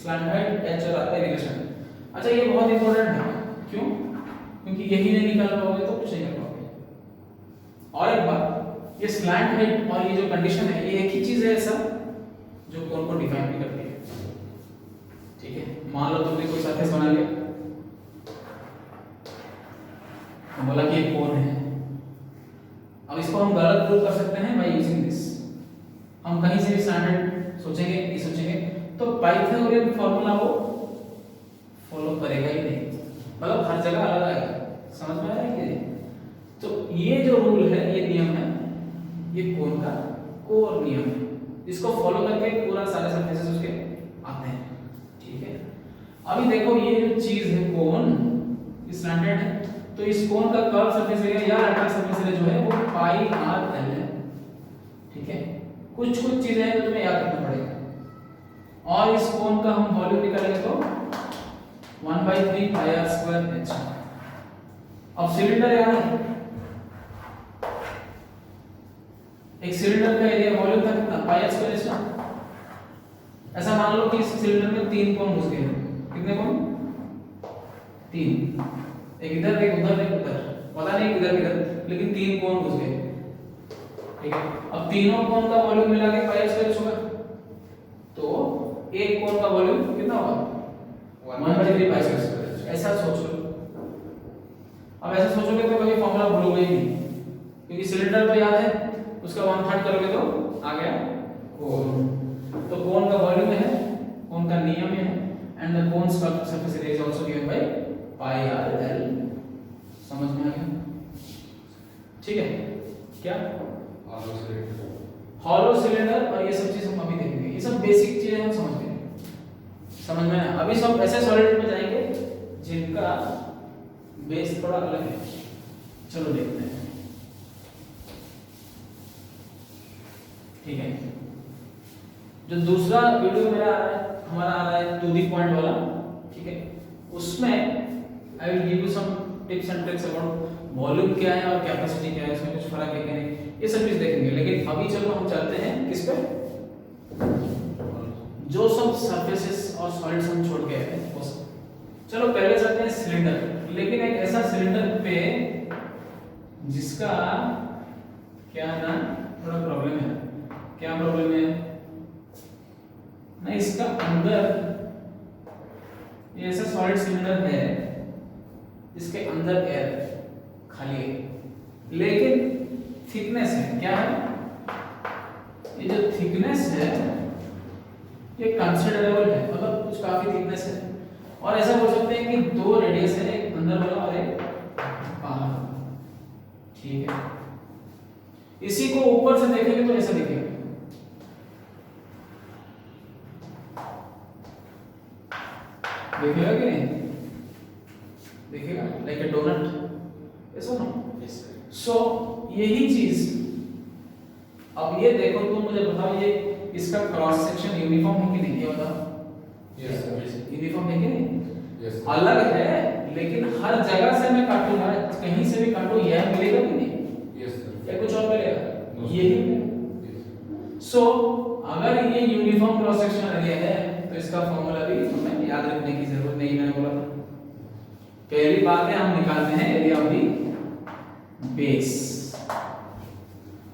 स्लैंट हेड h और r का रिलेशन। अच्छा, ये बहुत इंपॉर्टेंट है, क्यों? क्योंकि यही नहीं निकाल पाओगे तो कुछ नहीं कर पाओगे। और एक बात, ये स्लैंट हेड और ये जो कंडीशन है ये एक ही चीज है ऐसा जो कोन को डिफाइन भी करती है, ठीक है। मान लो तुमने कोई सरफेस बना लिया, तो बोला कि ये कोन है। अब इसको हम गलत प्रूव कर सकते हैं बाय यूजिंग दिस। हम कहीं से भी स्टैंडर्ड सोचेंगे नहीं सोचेंगे तो पाइथागोरियन फार्मूला वो फॉलो करेगा ही नहीं, मतलब हर जगह अलग आएगा। समझ में आ रहा है कि नहीं? तो ये जो रूल है, ये नियम है, ये कोन का कोर नियम है, इसको फॉलो करके पूरा सारे सरफेसेस उसके आते हैं, ठीक है। अभी देखो ये जो चीज है कोन, स्लैंटेड है, तो इस कोन का कर्व सरफेस एरिया या लैटरल सरफेस एरिया जो है वो पाई आर एल है, ठीक है। कुछ चीजें हैं जो तुम्हें याद रखना पड़ेगा। और इस कोन का हम वॉल्यूम निकालेंगे तो 1/3 पाई आर स्क्वायर h। अब सिलेंडर याद है, एक सिलेंडर का एरिया वॉल्यूम था कितना, पाई आर स्क्वायर h। ऐसा मान लो कि इस सिलेंडर में 3 कोन घुस गए, कितने कोन? 3, एक इधर एक उधर एक उधर, पता नहीं किधर, लेकिन 3 कोन घुस गए, ठीक है। अब तीनों कोन का वॉल्यूम मिला के पाई आर स्क्वायर होगा, तो एक कोन का वॉल्यूम कितना होगा? 1/3 पाई स्क्वायर। ऐसा सोच लो। अब ऐसा सोचोगे तो कभी फॉर्मूला भूलोगे ही नहीं, क्योंकि सिलेंडर तो याद है, उसका 1/3 करोगे तो आ गया कोन। तो कोन का वॉल्यूम है, कोन का नियम है, and the cons surface area is also given by pi r L. समझ में आ गया? ठीक है। क्या हॉलो सिलेंडर और ये सब चीज हम अभी देखेंगे, ये सब बेसिक चीजें हम समझ गए। समझ में आया? अभी सब ऐसे सॉलिड में जाएंगे जिनका बेस थोड़ा अलग है। चलो देखते हैं। ठीक है, जो दूसरा वीडियो मेरा हमारा आ रहा है टू दी पॉइंट वाला, ठीक है, उसमें I will give you some tips and tricks about volume क्या है और कैपेसिटी क्या है, इसमें कुछ फर्क है कि नहीं, ये सब चीज देखेंगे। लेकिन अभी चलो हम चलते हैं किस पे, जो सब सरफेसेस और सॉलिड्स हम छोड़ के आए थे वो सब। चलो पहले चलते हैं सिलेंडर, लेकिन एक ऐसा सिलेंडर पे जिसका क्या ना थोड़ा प्रॉब्लम है। क्या प्रॉब्लम है ना, इसका अंदर ये ऐसा सॉलिड सिलेंडर है जिसके अंदर एयर खाली है, लेकिन थिकनेस है क्या है, ये जो थिकनेस है ये कंसिडरेबल है, मतलब कुछ काफी थिकनेस है। और ऐसा बोल सकते हैं कि दो रेडियस है, एक अंदर वाला और एक बाहर। ठीक है, इसी को ऊपर से देखेंगे तो ऐसा दिखेगा, देखेगा कि नहीं देखेगा, लाइक ए डोनट, ऐसा ना। सो यही चीज अब ये देखो, तुम मुझे बताओ ये इसका क्रॉस सेक्शन यूनिफॉर्म है कि नहीं, ये बताओ। यस सर, यूनिफॉर्म है कि नहीं? यस अलग है, लेकिन हर जगह से मैं काटूंगा, कहीं से भी काटूं यह मिलेगा कि नहीं, यस सर, या कुछ और मिलेगा, No, यही sir. मिलेगा। सो अगर ये यूनिफॉर्म क्रॉस सेक्शन एरिया है तो इसका फॉर्मूला भी हमें याद रखने की जरूरत नहीं, मैंने बोला था। पहली बात है हम निकालते हैं एरिया ऑफ द बेस।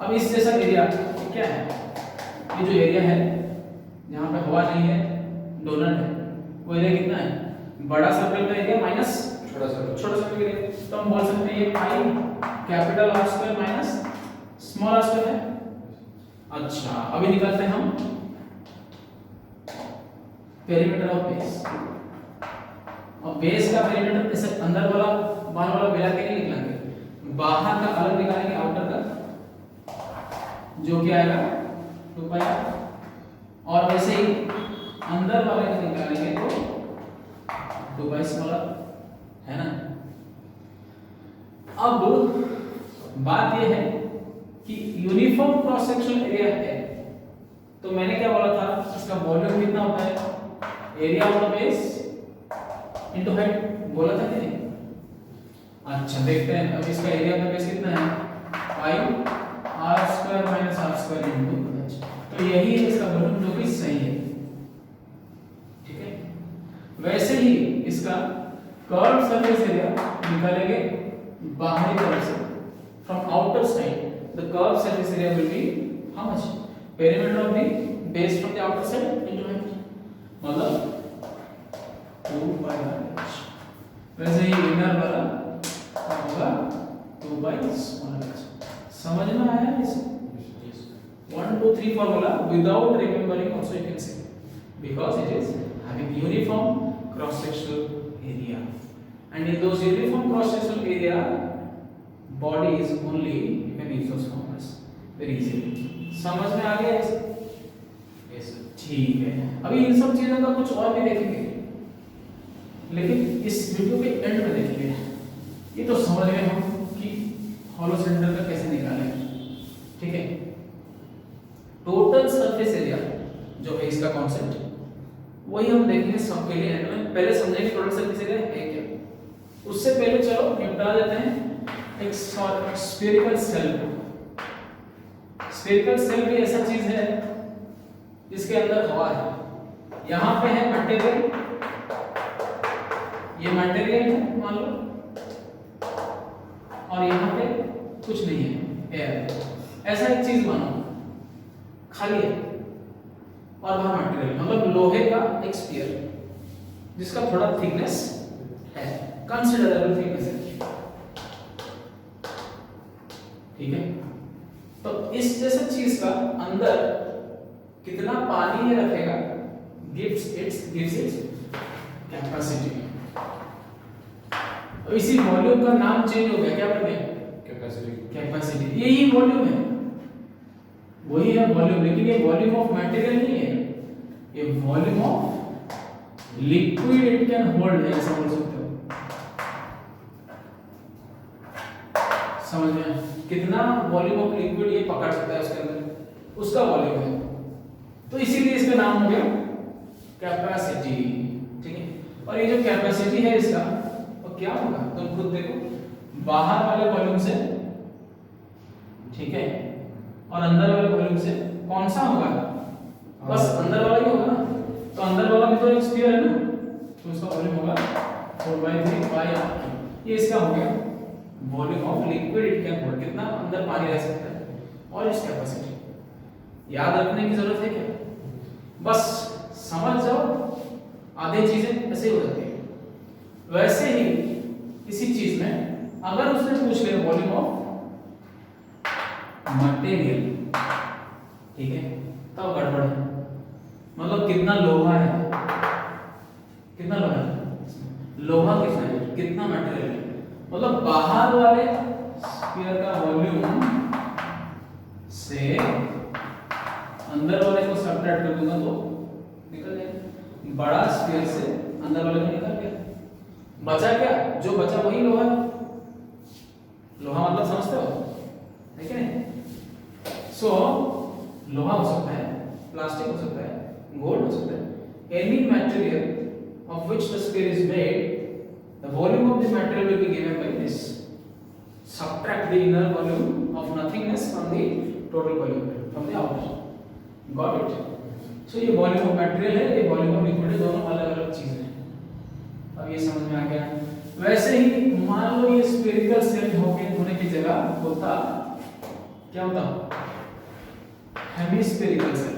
अब इस जैसा एरिया क्या है, ये जो एरिया है जहां पे हवा नहीं है, डोनट है, वो एरिया कितना है, बड़ा सर्कल का एरिया माइनस छोटा सर, छोटा सर्कल का एरिया, तो हम बोल सकते हैं ये pi capital R square minus small r square है। अच्छा, अभी निकालते हैं हम पेरीमीटर ऑफ बेस। और बेस का पेरीमीटर ऐसे अंदर वाला बाहर वाला मिला के नहीं निकालेंगे, बाहर का अलग निकालेंगे, आउटर का, जो कि आएगा 2 पाई, और वैसे ही अंदर वाले का निकालेंगे तो 2 पाई स्मॉलर, है ना। अब बात यह है कि यूनिफॉर्म क्रॉस सेक्शन एरिया है, तो मैंने क्या बोला था, इसका वॉल्यूम कितना होता है, area of the base into height, बोला था कि नहीं। अच्छा देखते हैं, अब इसका एरिया ऑफ द बेस कितना है, pi r square minus r square into h, तो यही है इसका वॉल्यूम, जो कि सही है। ठीक है, वैसे ही इसका कर्व सरफेस एरिया निकालेंगे बाहरी तरफ से, from outer side the curved surface area will be how much, perimeter of the base from the outer side into height, मतलब 2 by h। वैसे ही इनर वाला होगा 2 by small h। समझ में आया इसे? 1 2 3 formula without remembering also you can say, because it is having uniform cross sectional area, and in those uniform cross sectional area body is only you can use those formulas very easily। समझ में आ गया इसे? यस सर, ठीक है, अभी इन सब चीजों का कुछ और भी देखेंगे, लेकिन इस वीडियो के एंड में देखेंगे। ये तो समझ गए हम कि हॉलो सिलेंडर का कैसे निकालें। ठीक है, टोटल सरफेस एरिया जो है इसका कॉन्सेप्ट वही हम देखेंगे सबके लिए एंड में। पहले समझेंगे टोटल सरफेस एरिया है क्या, उससे पहले चलो निपटा देते हैं एक स्फेरिकल सेल। स्फेरिकल सेल भी ऐसा चीज है जिसके अंदर हवा है, यहां पे है मटेरियल, ये मटेरियल है मान लो, और यहां पे कुछ नहीं है, एयर। ऐसा एक चीज मानो खाली है और वहां मटेरियल, मतलब लोहे का एक स्फीयर जिसका थोड़ा थिकनेस है, कंसीडरेबल थिकनेस है। ठीक है, तो इस जैसा चीज का अंदर कितना पानी ये रखेगा gives its कैपेसिटी। अब इसी वॉल्यूम का नाम चेंज हो गया, क्या बन गया, कैपेसिटी। यही वॉल्यूम है, वही है वॉल्यूम, लेकिन ये वॉल्यूम ऑफ मटेरियल नहीं है, ये volume of liquid it can hold, ऐसा बोल सकते हो। समझ में? कितना वॉल्यूम ऑफ लिक्विड ये पकड़ सकता है उसके अंदर, उसका वॉल्यूम है। तो इसीलिए इसका नाम हो गया कैपेसिटी। ठीक है, और ये जो कैपेसिटी है इसका वो क्या होगा तुम खुद देखो, बाहर वाले वॉल्यूम से, ठीक है, और अंदर वाले वॉल्यूम से कौन सा होगा? बस अंदर वाला ही होगा ना। तो अंदर वाला भी तो एक स्फीयर है ना, तो उसका वॉल्यूम होगा 4/3 पाई आर। ये इसका हो गया volume of liquid it can hold, कितना अंदर पानी रह सकता है, और इस कैपेसिटी। याद रखने की जरूरत है क्या? बस समझ जाओ, आधी चीजें ऐसे ही हो जाती है। वैसे ही इसी चीज में अगर उसने पूछ लिया वॉल्यूम ऑफ मटेरियल, ठीक है, तब गड़बड़ है। मतलब कितना लोहा है, कितना लोहा है, लोहा कितना है, कितना मटेरियल है, मतलब बाहर वाले स्फीयर का वॉल्यूम से अंदर वाले को सब्ट्रैक्ट कर दूंगा तो निकल जाएगा। बड़ा स्फीयर से अंदर वाले को निकल गया, बचा क्या? जो बचा वही लोहा है। लोहा मतलब समझते हो, है कि नहीं? सो लोहा हो सकता है, प्लास्टिक हो सकता है, गोल्ड हो सकता है, any material of which the sphere is made, the volume of the material will be given by this, subtract the inner volume of nothingness from the total volume from the outer. Got it? So ये वॉल्यूम ऑफ मटेरियल है, ये वॉल्यूम ऑफ लिक्विड है, दोनों अलग अलग चीजें हैं। अब ये समझ में आ गया। वैसे ही मान लो ये स्फेरिकल सेल होने की जगह होता क्या होता? Hemispherical cell.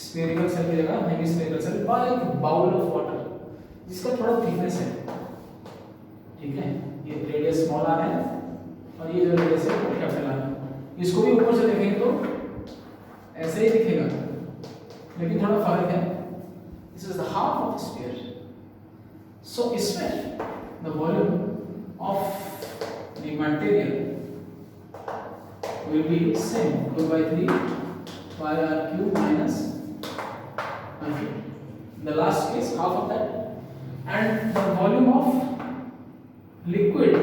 स्फेरिकल सेल की जगह हेमिस्फेरिकल सेल, एक बाउल ऑफ वाटर जिसका थोड़ा थिकनेस है, ठीक है, ये रेडियस स्मॉल आर है और ये जो रेडियस है वो कैपिटल आर है। इसको भी ऊपर से देखेंगे तो ऐसे ही दिखेगा, लेकिन थोड़ा फर्क है। This is the half of the sphere. So इसमें the volume of the material will be same 2/3 pi r cube minus 1 cube. The last case half of that, and the volume of liquid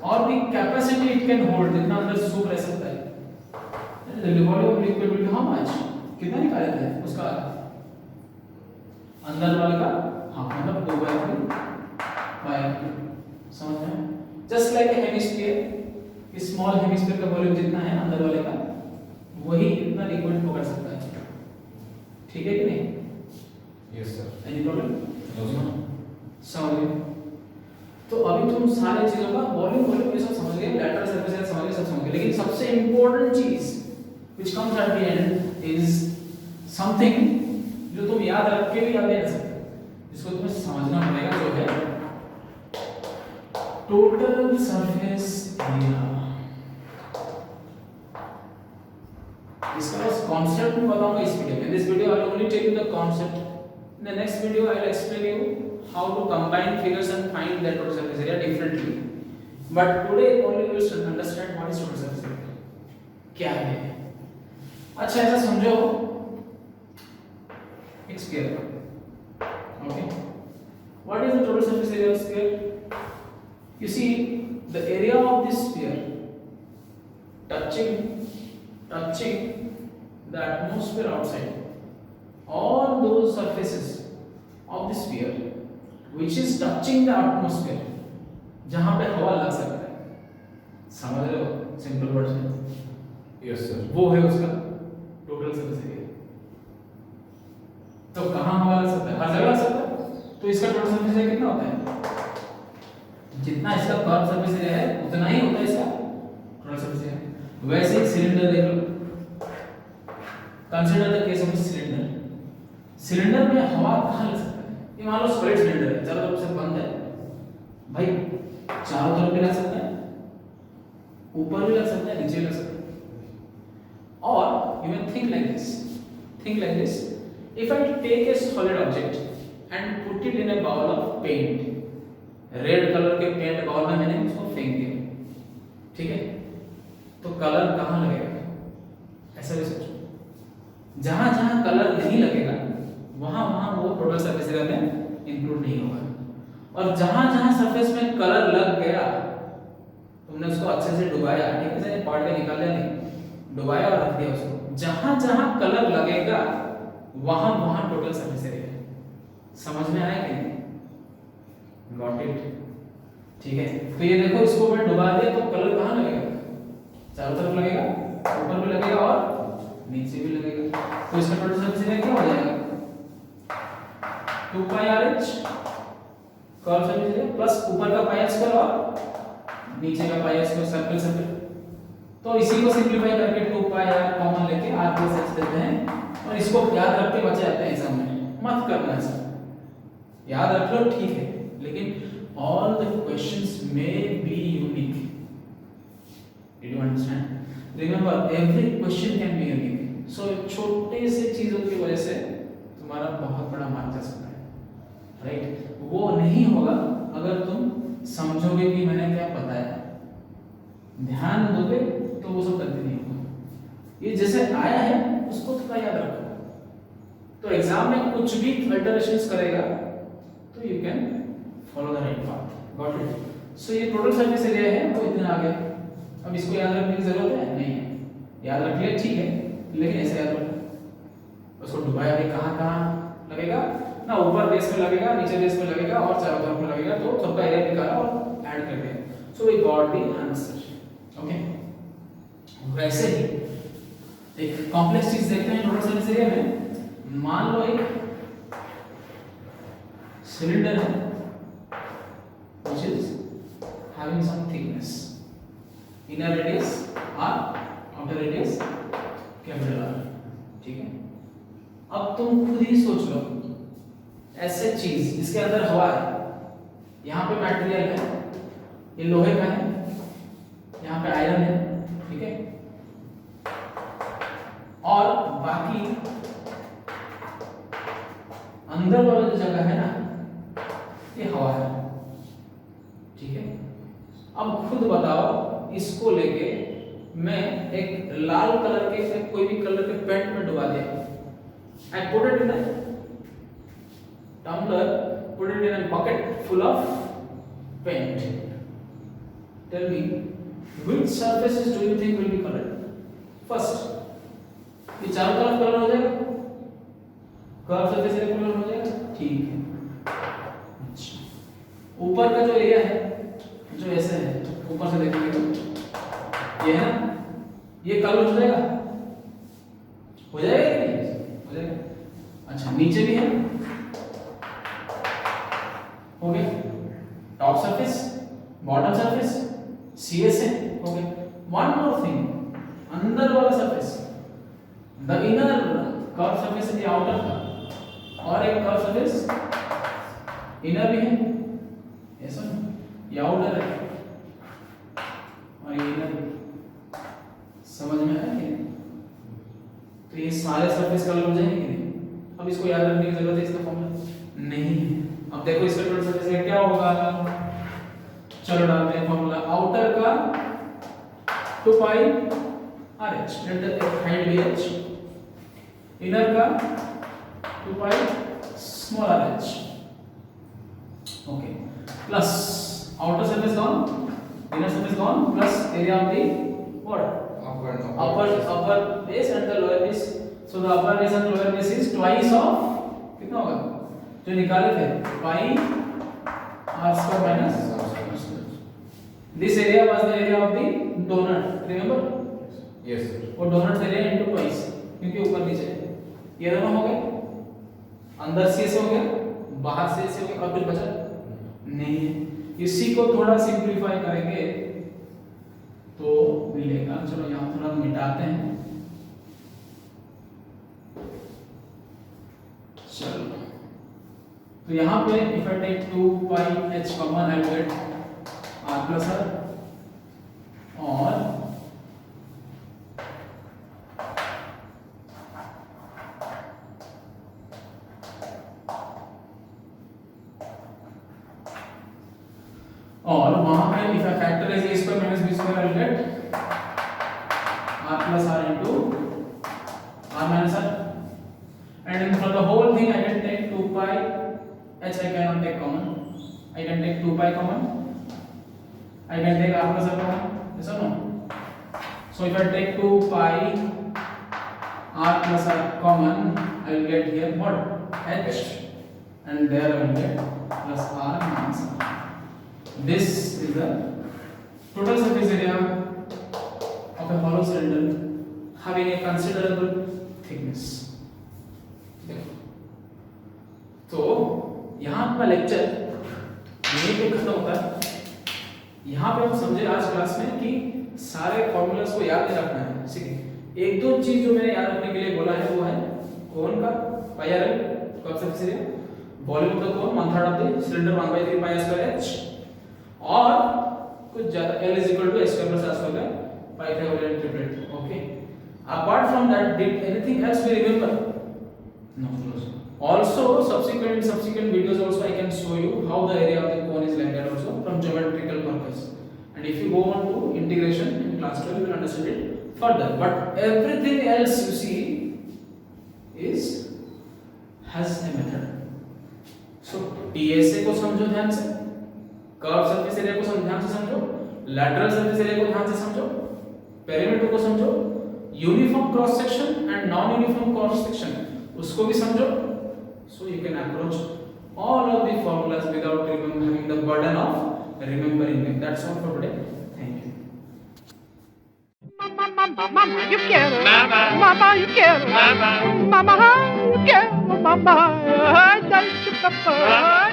or the capacity it can hold, जितना अंदर सूख रह सकता है, the volume of liquid will be how much? कितना निकाला था उसका अंदर वाले का? हाँ, मतलब 2/3 pi r cube। समझ में? Just like a hemisphere, small hemisphere का वॉल्यूम जितना है अंदर वाले का, वही इतना लिक्विड पकड़ सकता है। ठीक है कि नहीं? Yes sir. Any problem? No sir. समझ गए? तो अभी तुम सारे चीजों का वॉल्यूम ये सब समझ गए, लैटरल सरफेस एरिया समझ गए, सब समझ गए, लेकिन सबसे इंपॉर्टेंट चीज which comes at the end is something जो तुम याद रख के भी याद नहीं रख सकते, जिसको तुम्हें समझना पड़ेगा, जो है टोटल सरफेस एरिया। इसका बस कॉन्सेप्ट मैं बताऊंगा इस वीडियो में। This video I will only tell you the concept. In the next video I will explain you how to combine figures and find that total surface area differently, but today only you will understand what is total surface area, क्या है। अच्छा, ऐसा समझो एक sphere, okay, what is the total surface area of sphere? You see, the area of this sphere touching the atmosphere outside, all those surfaces of the sphere which is touching the atmosphere, जहां पे हवा लग सकता है, समझ रहे हो सिंपल वर्ड्स में? Yes sir. वो है उसका टोटल सरफेस एरिया। तो कहां हवा लग सकता है? हर जगह लग सकता है। तो इसका टोटल सरफेस एरिया कितना होता है? जितना इसका कर्व सरफेस एरिया है उतना ही होता है इसका टोटल सरफेस एरिया। वैसे ही सिलेंडर देख लो, consider the case of cylinder. Cylinder में हवा कहां लग सकता है? ये मान लो सॉलिड सिलेंडर है, चारों तरफ से बंद है, भाई चारों तरफ भी लग सकता है, ऊपर भी लग सकता है, नीचे भी लग सकता है। और you can think like this, if I take a solid object and put it in a bowl of paint, red colour के पेंट बाउल में मैंने उसको फेंक दिया, ठीक है, तो कलर कहां लगेगा? ऐसा भी सोचो, जहां जहां कलर नहीं लगेगा वहां वहां वो टोटल सरफेस एरिया में इंक्लूड नहीं होगा। और जहां जहां सरफेस में कलर लग गया, तुमने उसको अच्छे से डुबाया, ठीक है, पार्ट के निकाल लिया नहीं, डुबाया और रख दिया उसको, जहां जहां कलर लगेगा वहां वहां टोटल सरफेस एरिया। समझ में आया कि नहीं? Got it? ठीक है, तो ये देखो, इसको मैं डुबा दिया तो कलर कहां लगेगा? चारों तरफ लगेगा, ऊपर भी लगेगा और नीचे भी लगेगा। तो इसका टोटल सरफेस एरिया क्या हो जाएगा? 2 pi r h curve surface area plus ऊपर का पाई स्क्वायर और नीचे का पाई स्क्वायर सर्कल सर्कल। तो इसी को सिंपलीफाई करके 2 पाई आर कॉमन लेके आर प्लस एच देते हैं और इसको याद रख के बचे जाते हैं एग्जाम में। मत करना ऐसा, याद रख लो ठीक है, लेकिन all the questions may be unique. Did you understand? Remember, every question can be unique. So छोटे से चीजों की वजह से तुम्हारा बहुत बड़ा मार्क जा सकता है, राइट? वो नहीं होगा अगर तुम समझोगे कि मैंने क्या बताया, ध्यान दोगे तो वो सब गलती नहीं होगा। ये जैसे आया है उसको थोड़ा याद रखो, तो एग्जाम में कुछ भी अल्टरेशंस करेगा तो you can follow the right path. Got it? So ये टोटल सरफेस एरिया है वो इतना आ गया। अब इसको याद रखने की जरूरत है नहीं है, याद रख लिया ठीक है, लेकिन ऐसे याद रखो, उसको डुबाया भी कहाँ कहाँ लगेगा ना, ऊपर बेस में लगेगा, नीचे बेस में लगेगा और चारों तरफ में लगेगा, तो सबका एरिया निकाला और ऐड कर दिया। So we got the answer. Okay, वैसे ही एक कॉम्प्लेक्स चीज देखते हैं टोटल सरफेस एरिया में। मान लो एक सिलेंडर है which is having some thickness, inner radius r, outer radius capital R, ठीक है। अब तुम खुद ही सोच लो, ऐसे चीज इसके अंदर हवा है, यहाँ पे मटेरियल है, ये लोहे का है, यहाँ पे आयरन है, ठीक है, और बाकी अंदर वाला जो जगह है ना ये हवा है, ठीक है। अब खुद बताओ, इसको लेके मैं एक लाल कलर के कोई भी कलर के पेंट में डुबा दिया, I put it in a tumbler, put it in a bucket full of paint. Tell me, which surfaces do you think will be colored? First, ये चारों तरफ कलर हो जाएगा, कर्व सरफेस एरिया कलर हो जाएगा, ठीक है। अच्छा, ऊपर का जो एरिया है, जो ऐसे है, ऊपर से देखेंगे ये है ना, ये कलर हो जाएगा, हो जाएगा कि नहीं? हो जाएगा। अच्छा, नीचे भी है, हो गया। Top surface, bottom surface, CS है, हो गया। वन मोर थिंग, अंदर वाला surface, the inner curve surface है आउटर का, और एक कर्व सरफेस इनर भी है, ऐसा ये आउटर है और ये इनर। समझ में आया कि नहीं? तो ये सारे सरफेस कलर हो जाएंगे कि नहीं? अब इसको याद रखने की जरूरत है, इसका फॉर्मूला नहीं है। अब देखो इसका टोटल सरफेस एरिया क्या होगा, चलो डालते हैं फॉर्मूला। आउटर का 2 पाई आर एच, हाइट भी एच, इनर का 2 pi small R H, okay, plus outer surface gone, inner surface gone, plus area of the what, upper base and the lower base. So the upper base and lower base is twice of कितना होगा जो निकाले थे, पाई r square minus r square. This area was the area of the donut, remember? Yes sir. वो donut area into twice, क्योंकि ऊपर नीचे ये दोनों हो गए, अंदर से हो गया, बाहर से हो गया, और कुछ बचा नहीं है। इसी को थोड़ा सिंपलीफाई करेंगे तो मिलेगा। चलो यहाँ थोड़ा मिटाते हैं, चलो तो यहाँ पे if I take 2 pi h common, I get r plus r, और वहां पे if I factorise a square minus b square, I get r plus r into r minus r, and for the whole thing I get h I cannot take common. I can take 2 pi common. I can take r plus r common. Yes or no? So if I take 2 pi r plus r common, I will get here what? H, and there I will get plus r minus r. This is the total surface area of a hollow cylinder having a considerable thickness. तो यहाँ का लेक्चर यहीं पे खत्म होता है। यहाँ पे हम समझे आज क्लास में कि सारे फॉर्मूलास को याद नहीं रखना है। ठीक है, एक दो चीज जो मैंने याद रखने के लिए बोला है वो है कोन का pi r l curve surface area, volume of the cone 1/3 of the cylinder 1/3 pi square h, और कुछ ज्यादा l is equal to h square plus r square का Pythagorean triplet. Okay, apart from that, did anything else we remember? No. Also, subsequent videos also I can show you how the area of the cone is like that also from geometrical purpose. And if you go on to integration in class 12, you will understand it further. But everything else you see has a method. So TSA को समझो ध्यान से, कर्व सरफेस एरिया को ध्यान से समझो, लैटरल सरफेस एरिया को ध्यान से समझो, पेरीमीटर को समझो, uniform cross section and non uniform cross section उसको भी समझो. So you can approach all of the formulas without having the burden of remembering them. That's all for today. Thank you. Mama, you quiero. Mama, you quiero. Mama, you quiero. Mama, I like you, Papa.